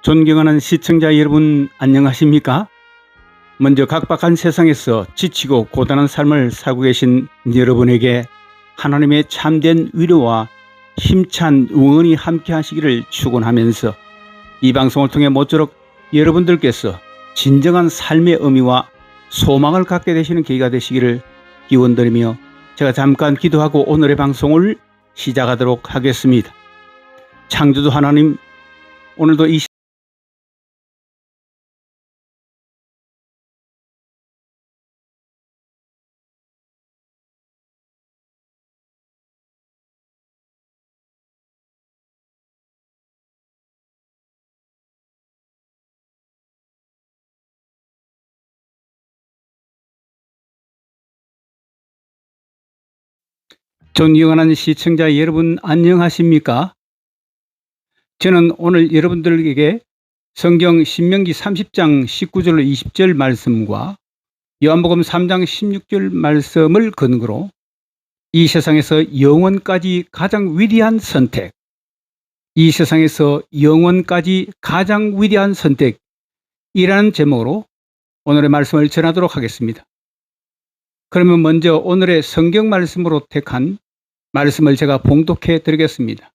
존경하는 시청자 여러분, 안녕하십니까? 먼저 각박한 세상에서 지치고 고단한 삶을 살고 계신 여러분에게 하나님의 참된 위로와 힘찬 응원이 함께 하시기를 축원하면서 이 방송을 통해 모쪼록 여러분들께서 진정한 삶의 의미와 소망을 갖게 되시는 계기가 되시기를 기원드리며 제가 잠깐 기도하고 오늘의 방송을 시작하도록 하겠습니다. 창조주 하나님, 오늘도 이 존경하는 시청자 여러분, 안녕하십니까? 저는 오늘 여러분들에게 성경 신명기 30장 19절 20절 말씀과 요한복음 3장 16절 말씀을 근거로 이 세상에서 영원까지 가장 위대한 선택, 이 세상에서 영원까지 가장 위대한 선택이라는 제목으로 오늘의 말씀을 전하도록 하겠습니다. 그러면 먼저 오늘의 성경 말씀으로 택한 말씀을 제가 봉독해 드리겠습니다.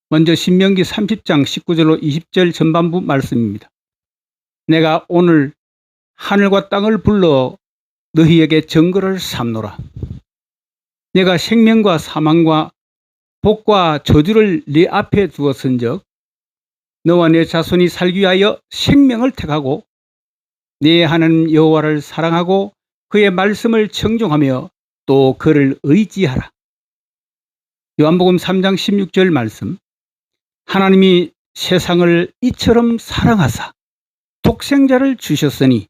먼저 신명기 30장 19절로 20절 전반부 말씀입니다. 내가 오늘 하늘과 땅을 불러 너희에게 증거를 삼노라. 내가 생명과 사망과 복과 저주를 네 앞에 두었은즉 너와 내 자손이 살기 위하여 생명을 택하고 네 하나님 여호와를 사랑하고 그의 말씀을 청종하며 또 그를 의지하라. 요한복음 3장 16절 말씀. 하나님이 세상을 이처럼 사랑하사 독생자를 주셨으니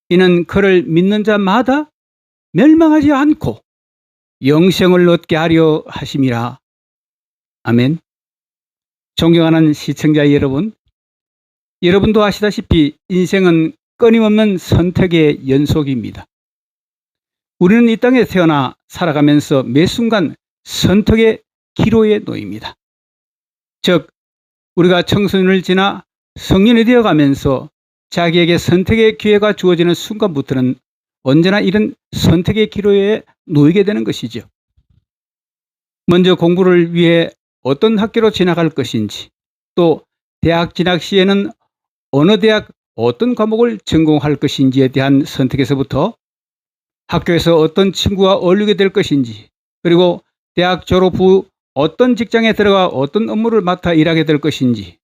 이는 그를 믿는 자마다 멸망하지 않고 영생을 얻게 하려 하심이라. 아멘. 존경하는 시청자 여러분, 여러분도 아시다시피 인생은 끊임없는 선택의 연속입니다. 우리는 이 땅에 태어나 살아가면서 매 순간 선택의 기로에 놓입니다. 즉, 우리가 청소년을 지나 성년이 되어가면서 자기에게 선택의 기회가 주어지는 순간부터는 언제나 이런 선택의 기로에 놓이게 되는 것이죠. 먼저 공부를 위해 어떤 학교로 진학할 것인지, 또 대학 진학 시에는 어느 대학 어떤 과목을 전공할 것인지에 대한 선택에서부터 학교에서 어떤 친구와 어울리게 될 것인지, 그리고 대학 졸업 후 어떤 직장에 들어가 어떤 업무를 맡아 일하게 될 것인지,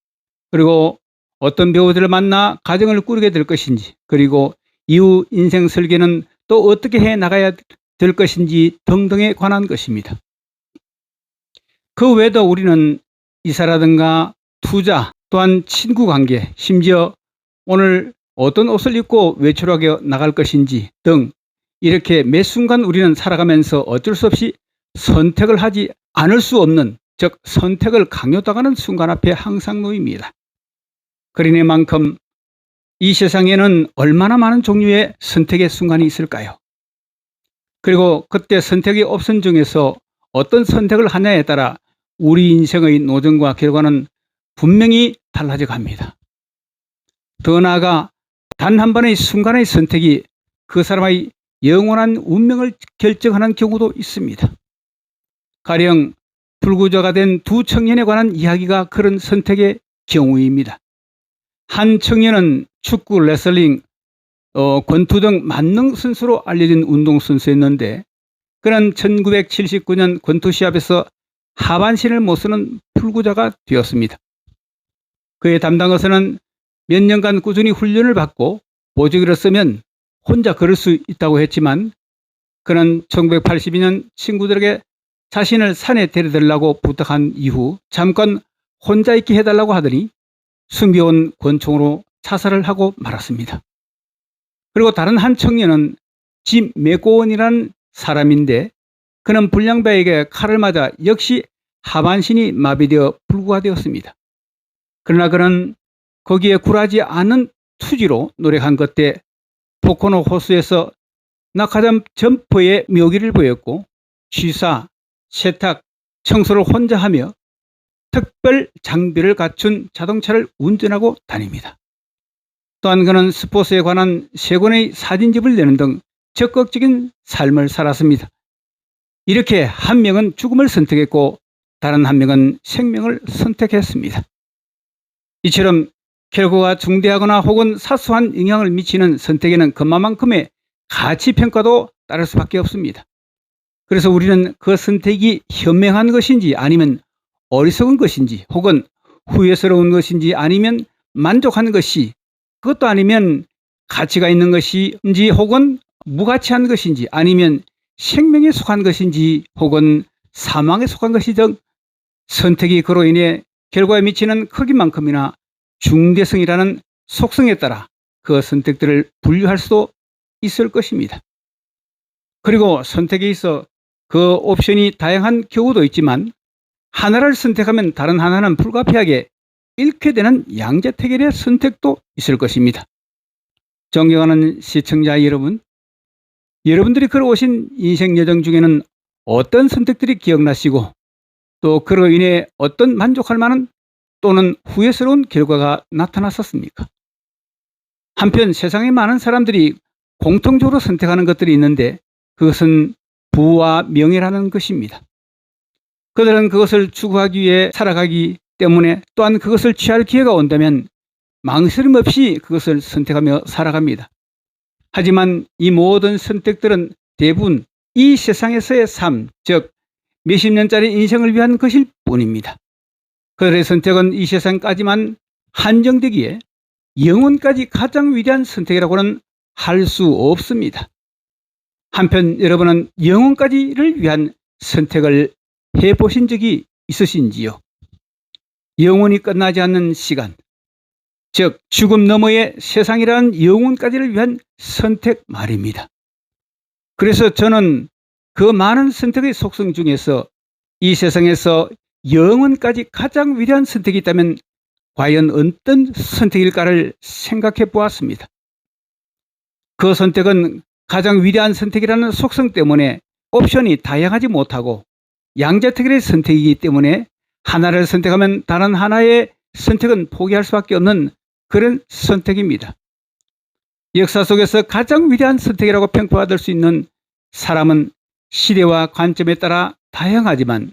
그리고 어떤 배우들을 만나 가정을 꾸리게 될 것인지, 그리고 이후 인생 설계는 또 어떻게 해 나가야 될 것인지 등등에 관한 것입니다. 그 외에도 우리는 이사라든가 투자, 또한 친구 관계, 심지어 오늘 어떤 옷을 입고 외출하게 나갈 것인지 등 이렇게 매 순간 우리는 살아가면서 어쩔 수 없이 선택을 하지 않을 수 없는, 즉 선택을 강요당하는 순간 앞에 항상 놓입니다. 그러니만큼 이 세상에는 얼마나 많은 종류의 선택의 순간이 있을까요? 그리고 그때 선택이 없은 중에서 어떤 선택을 하냐에 따라 우리 인생의 노정과 결과는 분명히 달라져 갑니다. 더 나아가 단 한 번의 순간의 선택이 그 사람의 영원한 운명을 결정하는 경우도 있습니다. 가령 불구조가 된 두 청년에 관한 이야기가 그런 선택의 경우입니다. 한 청년은 축구, 레슬링, 권투 등 만능 선수로 알려진 운동선수였는데 그는 1979년 권투 시합에서 하반신을 못 쓰는 불구자가 되었습니다. 그의 담당 의사는 몇 년간 꾸준히 훈련을 받고 보조기를 쓰면 혼자 걸을 수 있다고 했지만 그는 1982년 친구들에게 자신을 산에 데려달라고 부탁한 이후 잠깐 혼자 있게 해달라고 하더니 숨겨온 권총으로 자살을 하고 말았습니다. 그리고 다른 한 청년은 짐 맥고원이라는 사람인데 그는 불량배에게 칼을 맞아 역시 하반신이 마비되어 불구가 되었습니다. 그러나 그는 거기에 굴하지 않은 투지로 노력한 끝에 포코노 호수에서 낙하산 점퍼의 묘기를 보였고 취사, 세탁, 청소를 혼자 하며 특별 장비를 갖춘 자동차를 운전하고 다닙니다. 또한 그는 스포츠에 관한 3권의 사진집을 내는 등 적극적인 삶을 살았습니다. 이렇게 한 명은 죽음을 선택했고 다른 한 명은 생명을 선택했습니다. 이처럼 결과가 중대하거나 혹은 사소한 영향을 미치는 선택에는 그만큼의 가치평가도 따를 수밖에 없습니다. 그래서 우리는 그 선택이 현명한 것인지 아니면 어리석은 것인지 혹은 후회스러운 것인지 아니면 만족한 것이 그것도 아니면 가치가 있는 것인지 혹은 무가치한 것인지 아니면 생명에 속한 것인지 혹은 사망에 속한 것이 등 선택이 그로 인해 결과에 미치는 크기만큼이나 중대성이라는 속성에 따라 그 선택들을 분류할 수도 있을 것입니다. 그리고 선택에 있어 그 옵션이 다양한 경우도 있지만 하나를 선택하면 다른 하나는 불가피하게 잃게 되는 양자택일의 선택도 있을 것입니다. 존경하는 시청자 여러분, 여러분들이 걸어오신 인생 여정 중에는 어떤 선택들이 기억나시고 또 그로 인해 어떤 만족할 만한 또는 후회스러운 결과가 나타났었습니까? 한편 세상에 많은 사람들이 공통적으로 선택하는 것들이 있는데 그것은 부와 명예라는 것입니다. 그들은 그것을 추구하기 위해 살아가기 때문에 또한 그것을 취할 기회가 온다면 망설임 없이 그것을 선택하며 살아갑니다. 하지만 이 모든 선택들은 대부분 이 세상에서의 삶, 즉 몇십 년짜리 인생을 위한 것일 뿐입니다. 그들의 선택은 이 세상까지만 한정되기에 영혼까지 가장 위대한 선택이라고는 할 수 없습니다. 한편 여러분은 영혼까지를 위한 선택을 해보신 적이 있으신지요? 영혼이 끝나지 않는 시간, 즉 죽음 너머의 세상이라는 영혼까지를 위한 선택 말입니다. 그래서 저는 그 많은 선택의 속성 중에서 이 세상에서 영혼까지 가장 위대한 선택이 있다면 과연 어떤 선택일까를 생각해 보았습니다. 그 선택은 가장 위대한 선택이라는 속성 때문에 옵션이 다양하지 못하고 양자택일의 선택이기 때문에 하나를 선택하면 다른 하나의 선택은 포기할 수밖에 없는 그런 선택입니다. 역사 속에서 가장 위대한 선택이라고 평가받을 수 있는 사람은 시대와 관점에 따라 다양하지만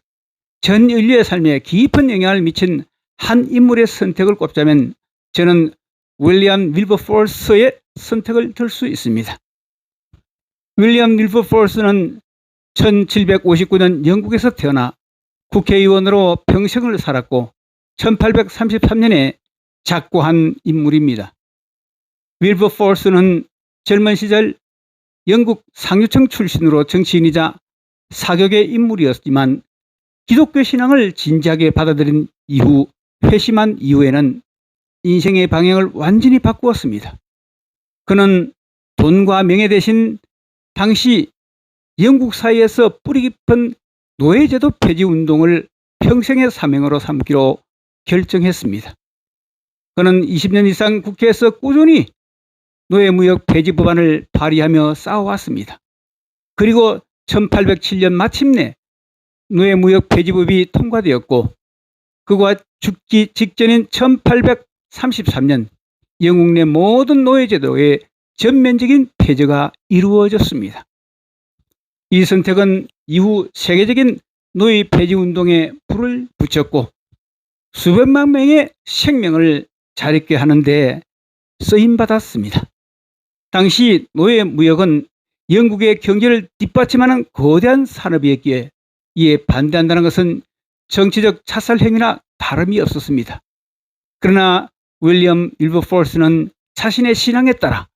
전 인류의 삶에 깊은 영향을 미친 한 인물의 선택을 꼽자면 저는 윌리엄 윌버포스의 선택을 들 수 있습니다. 윌리엄 윌버포스는 1759년 영국에서 태어나 국회의원으로 평생을 살았고 1833년에 작고한 인물입니다. 윌버포스는 젊은 시절 영국 상류층 출신으로 정치인이자 사격의 인물이었지만 기독교 신앙을 진지하게 받아들인 이후 회심한 이후에는 인생의 방향을 완전히 바꾸었습니다. 그는 돈과 명예 대신 당시 영국 사회에서 뿌리 깊은 노예제도 폐지 운동을 평생의 사명으로 삼기로 결정했습니다. 그는 20년 이상 국회에서 꾸준히 노예무역 폐지 법안을 발의하며 싸워왔습니다. 그리고 1807년 마침내 노예무역 폐지법이 통과되었고 그가 죽기 직전인 1833년 영국 내 모든 노예제도의 전면적인 폐지가 이루어졌습니다. 이 선택은 이후 세계적인 노예 폐지 운동에 불을 붙였고 수백만 명의 생명을 자립게 하는 데 쓰임받았습니다. 당시 노예 무역은 영국의 경제를 뒷받침하는 거대한 산업이었기에 이에 반대한다는 것은 정치적 차살 행위나 다름이 없었습니다. 그러나 윌리엄 윌버포스는 자신의 신앙에 따라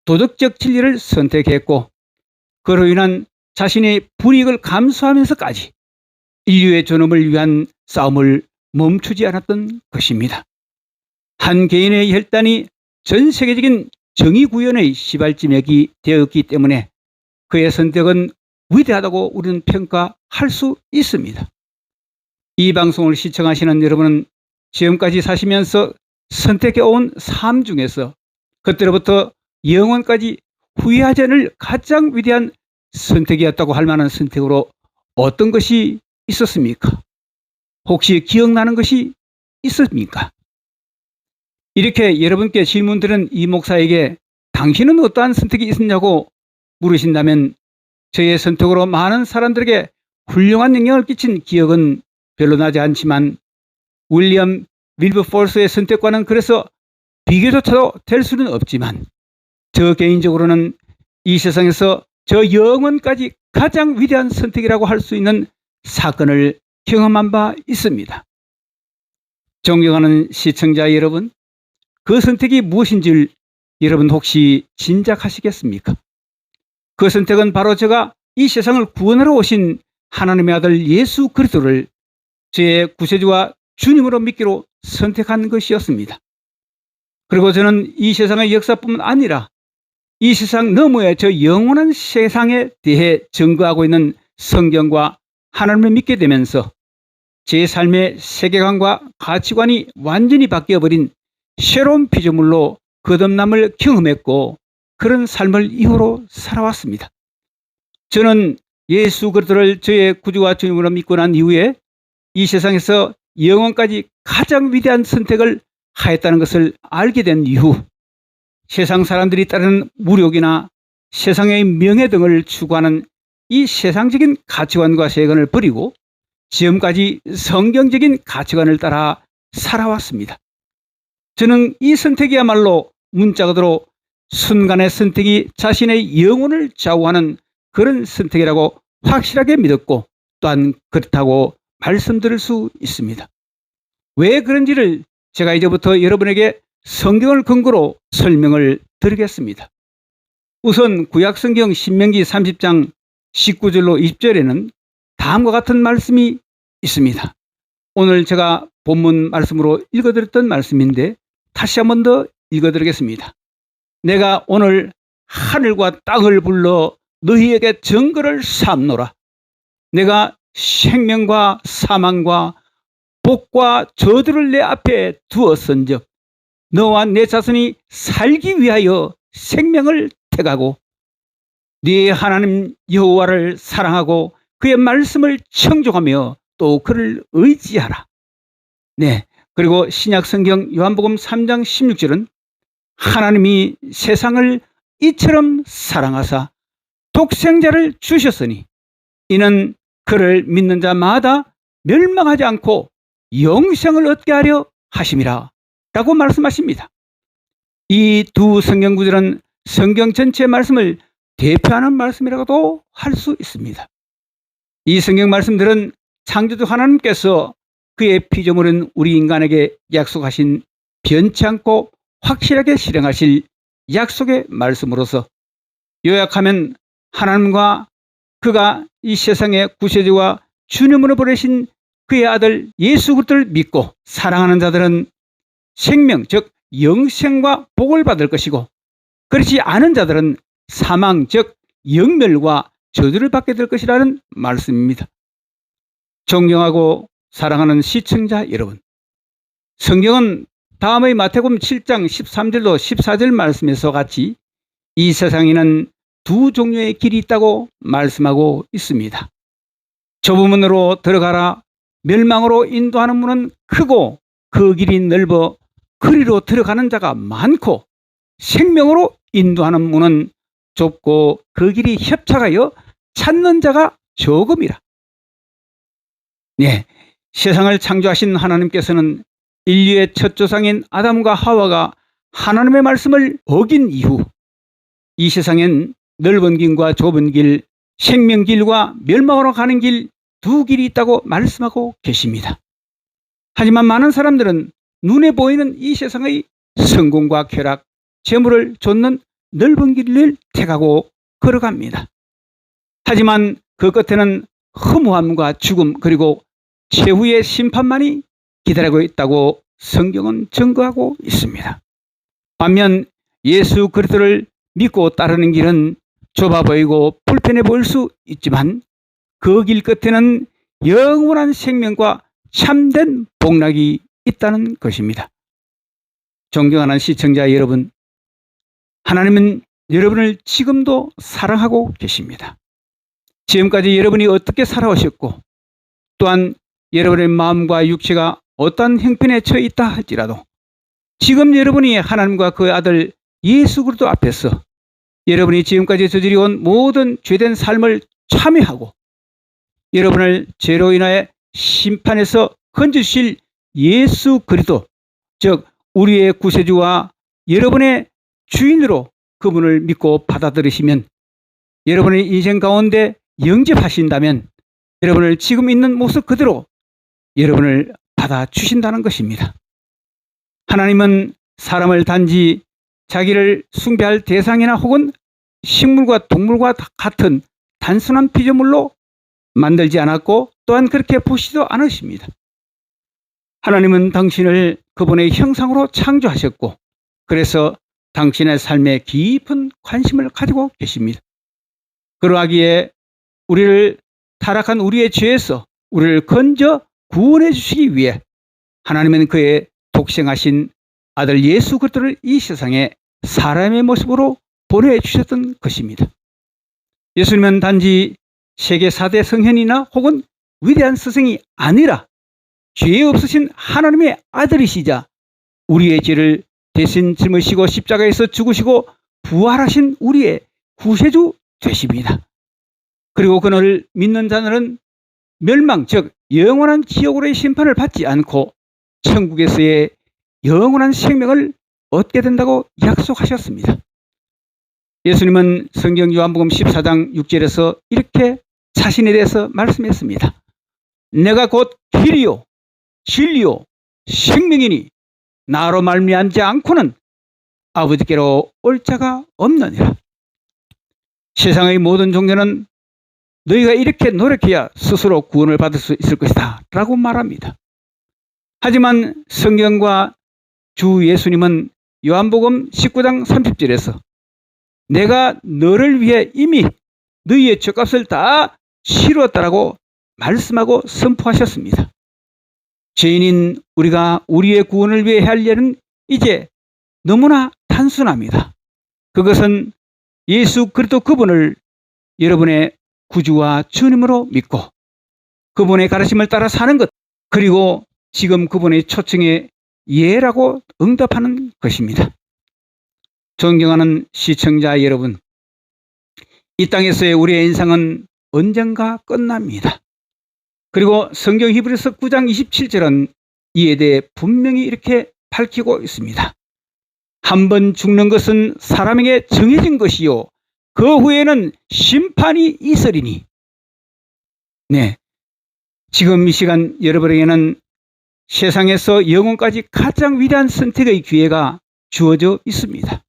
도덕적 진리를 선택했고 그로 인한 자신의 불이익을 감수하면서까지 인류의 존엄을 위한 싸움을 멈추지 않았던 것입니다. 한 개인의 혈단이 전 세계적인 정의 구현의 시발점이 되었기 때문에 그의 선택은 위대하다고 우리는 평가할 수 있습니다. 이 방송을 시청하시는 여러분은 지금까지 사시면서 선택해온 삶 중에서 그때로부터 영원까지 후회하지 않을 가장 위대한 선택이었다고 할 만한 선택으로 어떤 것이 있었습니까? 혹시 기억나는 것이 있습니까? 이렇게 여러분께 질문드린 이 목사에게 당신은 어떠한 선택이 있었냐고 물으신다면 저의 선택으로 많은 사람들에게 훌륭한 영향을 끼친 기억은 별로 나지 않지만 윌리엄 윌버포스의 선택과는 그래서 비교조차도 될 수는 없지만 저 개인적으로는 이 세상에서 저 영원까지 가장 위대한 선택이라고 할 수 있는 사건을 경험한 바 있습니다. 존경하는 시청자 여러분, 그 선택이 무엇인지 여러분 혹시 짐작하시겠습니까? 그 선택은 바로 제가 이 세상을 구원하러 오신 하나님의 아들 예수 그리스도를 저의 구세주와 주님으로 믿기로 선택한 것이었습니다. 그리고 저는 이 세상의 역사뿐만 아니라 이 세상 너머의 저 영원한 세상에 대해 증거하고 있는 성경과 하나님을 믿게 되면서 제 삶의 세계관과 가치관이 완전히 바뀌어버린 새로운 피조물로 거듭남을 경험했고 그런 삶을 이후로 살아왔습니다. 저는 예수 그리스도를 저의 구주와 주님으로 믿고 난 이후에 이 세상에서 영원까지 가장 위대한 선택을 하였다는 것을 알게 된 이후 세상 사람들이 따르는 무력이나 세상의 명예 등을 추구하는 이 세상적인 가치관과 세계관을 버리고 지금까지 성경적인 가치관을 따라 살아왔습니다. 저는 이 선택이야말로 문자 그대로 순간의 선택이 자신의 영혼을 좌우하는 그런 선택이라고 확실하게 믿었고 또한 그렇다고 말씀드릴 수 있습니다. 왜 그런지를 제가 이제부터 여러분에게 성경을 근거로 설명을 드리겠습니다. 우선 구약성경 신명기 30장 19절로 20절에는 다음과 같은 말씀이 있습니다. 오늘 제가 본문 말씀으로 읽어드렸던 말씀인데 다시 한 번 더 읽어드리겠습니다. 내가 오늘 하늘과 땅을 불러 너희에게 증거를 삼노라. 내가 생명과 사망과 복과 저주를 내 앞에 두었은즉 너와 내 자손이 살기 위하여 생명을 택하고 네 하나님 여호와를 사랑하고 그의 말씀을 청종하며 또 그를 의지하라. 네, 그리고 신약성경 요한복음 3장 16절은 하나님이 세상을 이처럼 사랑하사 독생자를 주셨으니 이는 그를 믿는 자마다 멸망하지 않고 영생을 얻게 하려 하심이라 라고 말씀하십니다. 이 두 성경 구절은 성경 전체의 말씀을 대표하는 말씀이라고도 할 수 있습니다. 이 성경 말씀들은 창조주 하나님께서 그의 피조물인 우리 인간에게 약속하신 변치 않고 확실하게 실행하실 약속의 말씀으로서 요약하면 하나님과 그가 이 세상의 구세주와 주님으로 보내신 그의 아들 예수 그리스도를 믿고 사랑하는 자들은 생명 즉 영생과 복을 받을 것이고 그렇지 않은 자들은 사망 즉 영멸과 저주를 받게 될 것이라는 말씀입니다. 존경하고 사랑하는 시청자 여러분, 성경은 다음의 마태복음 7장 13절로 14절 말씀에서 같이 이 세상에는 두 종류의 길이 있다고 말씀하고 있습니다. 좁은 문으로 들어가라. 멸망으로 인도하는 문은 크고 그 길이 넓어 그리로 들어가는 자가 많고 생명으로 인도하는 문은 좁고 그 길이 협착하여 찾는 자가 조금이라. 네, 세상을 창조하신 하나님께서는 인류의 첫 조상인 아담과 하와가 하나님의 말씀을 어긴 이후 이 세상엔 넓은 길과 좁은 길, 생명길과 멸망으로 가는 길 두 길이 있다고 말씀하고 계십니다. 하지만 많은 사람들은 눈에 보이는 이 세상의 성공과 쾌락, 재물을 좇는 넓은 길을 택하고 걸어갑니다. 하지만 그 끝에는 허무함과 죽음 그리고 최후의 심판만이 기다리고 있다고 성경은 증거하고 있습니다. 반면 예수 그리스도를 믿고 따르는 길은 좁아 보이고 불편해 보일 수 있지만 그 길 끝에는 영원한 생명과 참된 복락이 있다는 것입니다. 존경하는 시청자 여러분, 하나님은 여러분을 지금도 사랑하고 계십니다. 지금까지 여러분이 어떻게 살아오셨고 또한 여러분의 마음과 육체가 어떤 형편에 처해 있다 할지라도 지금 여러분이 하나님과 그 아들 예수 그리스도 앞에서 여러분이 지금까지 저지르온 모든 죄된 삶을 참회하고 여러분을 죄로 인하여 심판에서 건져주실 예수 그리스도, 즉 우리의 구세주와 여러분의 주인으로 그분을 믿고 받아들이시면 여러분의 인생 가운데 영접하신다면 여러분을 지금 있는 모습 그대로 여러분을 받아주신다는 것입니다. 하나님은 사람을 단지 자기를 숭배할 대상이나 혹은 식물과 동물과 같은 단순한 피조물로 만들지 않았고 또한 그렇게 보시지도 않으십니다. 하나님은 당신을 그분의 형상으로 창조하셨고 그래서 당신의 삶에 깊은 관심을 가지고 계십니다. 그러하기에 우리를 타락한 우리의 죄에서 우리를 건져 구원해 주시기 위해 하나님은 그의 독생하신 아들 예수 그리스도를 이 세상에 사람의 모습으로 보내주셨던 것입니다. 예수님은 단지 세계 4대 성현이나 혹은 위대한 스승이 아니라 죄 없으신 하나님의 아들이시자 우리의 죄를 대신 짊으시고 십자가에서 죽으시고 부활하신 우리의 구세주 되십니다. 그리고 그를 믿는 자들은 멸망, 즉 영원한 지옥으로의 심판을 받지 않고 천국에서의 영원한 생명을 얻게 된다고 약속하셨습니다. 예수님은 성경 요한복음 14장 6절에서 이렇게 자신에 대해서 말씀했습니다. 내가 곧 길이요 진리요 생명이니 나로 말미암지 않고는 아버지께로 올 자가 없느니라. 세상의 모든 종교는 너희가 이렇게 노력해야 스스로 구원을 받을 수 있을 것이다 라고 말합니다. 하지만 성경과 주 예수님은 요한복음 19장 30절에서 내가 너를 위해 이미 너희의 죄값을 다 치루었다라고 말씀하고 선포하셨습니다. 죄인인 우리가 우리의 구원을 위해 할 일은 이제 너무나 단순합니다. 그것은 예수 그리스도 그분을 여러분의 구주와 주님으로 믿고 그분의 가르침을 따라 사는 것, 그리고 지금 그분의 초청에 예라고 응답하는 것입니다. 존경하는 시청자 여러분, 이 땅에서의 우리의 인생은 언젠가 끝납니다. 그리고 성경 히브리서 9장 27절은 이에 대해 분명히 이렇게 밝히고 있습니다. 한 번 죽는 것은 사람에게 정해진 것이요 그 후에는 심판이 있으리니. 네, 지금 이 시간 여러분에게는 세상에서 영혼까지 가장 위대한 선택의 기회가 주어져 있습니다.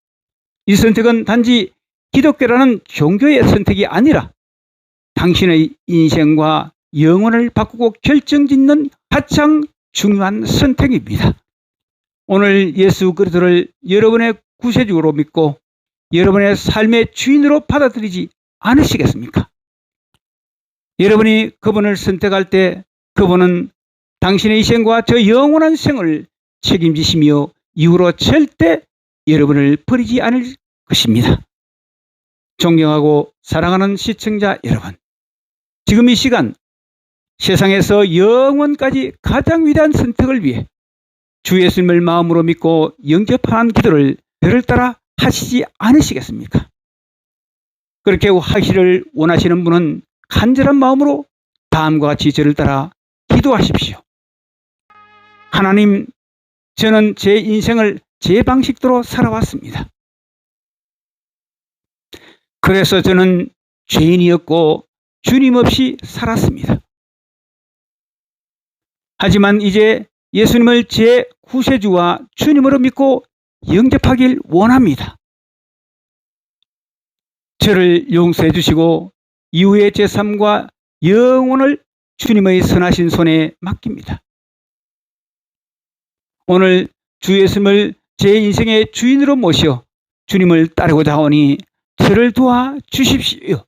이 선택은 단지 기독교라는 종교의 선택이 아니라 당신의 인생과 영혼을 바꾸고 결정짓는 가장 중요한 선택입니다. 오늘 예수 그리스도를 여러분의 구세주로 믿고 여러분의 삶의 주인으로 받아들이지 않으시겠습니까? 여러분이 그분을 선택할 때 그분은 당신의 인생과 저 영원한 생을 책임지시며 이후로 절대 여러분을 버리지 않을 것입니다. 존경하고 사랑하는 시청자 여러분, 지금 이 시간 세상에서 영원까지 가장 위대한 선택을 위해 주 예수님을 마음으로 믿고 영접하는 기도를 저를 따라 하시지 않으시겠습니까? 그렇게 하시를 원하시는 분은 간절한 마음으로 다음과 같이 저를 따라 기도하십시오. 하나님, 저는 제 인생을 제 방식대로 살아왔습니다. 그래서 저는 죄인이었고 주님 없이 살았습니다. 하지만 이제 예수님을 제 구세주와 주님으로 믿고 영접하길 원합니다. 저를 용서해 주시고 이후의 제 삶과 영혼을 주님의 선하신 손에 맡깁니다. 오늘 주 예수님을 제 인생의 주인으로 모셔 주님을 따르고자 하오니 저를 도와 주십시오.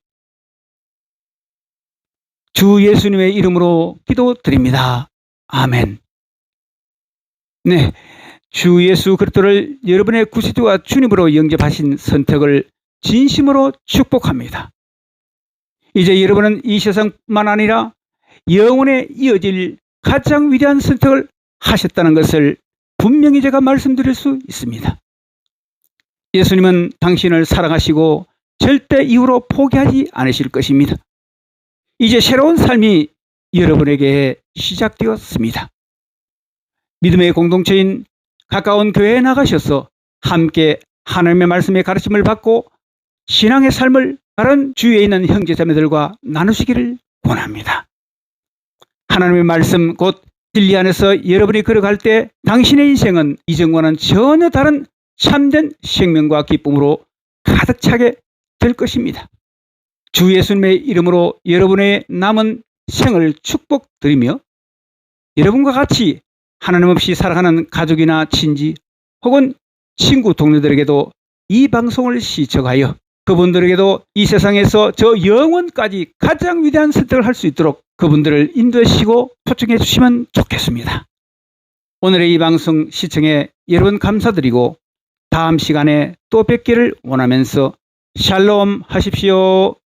주 예수님의 이름으로 기도드립니다. 아멘. 네, 주 예수 그리스도를 여러분의 구세주와 주님으로 영접하신 선택을 진심으로 축복합니다. 이제 여러분은 이 세상뿐만 아니라 영원에 이어질 가장 위대한 선택을 하셨다는 것을 분명히 제가 말씀드릴 수 있습니다. 예수님은 당신을 사랑하시고 절대 이후로 포기하지 않으실 것입니다. 이제 새로운 삶이 여러분에게 시작되었습니다. 믿음의 공동체인 가까운 교회에 나가셔서 함께 하나님의 말씀의 가르침을 받고 신앙의 삶을 다른 주위에 있는 형제자매들과 나누시기를 원합니다. 하나님의 말씀 곧 진리 안에서 여러분이 걸어갈 때 당신의 인생은 이전과는 전혀 다른 참된 생명과 기쁨으로 가득 차게 될 것입니다. 주 예수님의 이름으로 여러분의 남은 생을 축복드리며 여러분과 같이 하나님 없이 살아가는 가족이나 친지 혹은 친구 동료들에게도 이 방송을 시청하여 그분들에게도 이 세상에서 저 영원까지 가장 위대한 선택을 할 수 있도록 그분들을 인도해 주시고 초청해 주시면 좋겠습니다. 오늘의 이 방송 시청에 여러분 감사드리고 다음 시간에 또 뵙기를 원하면서 샬롬 하십시오.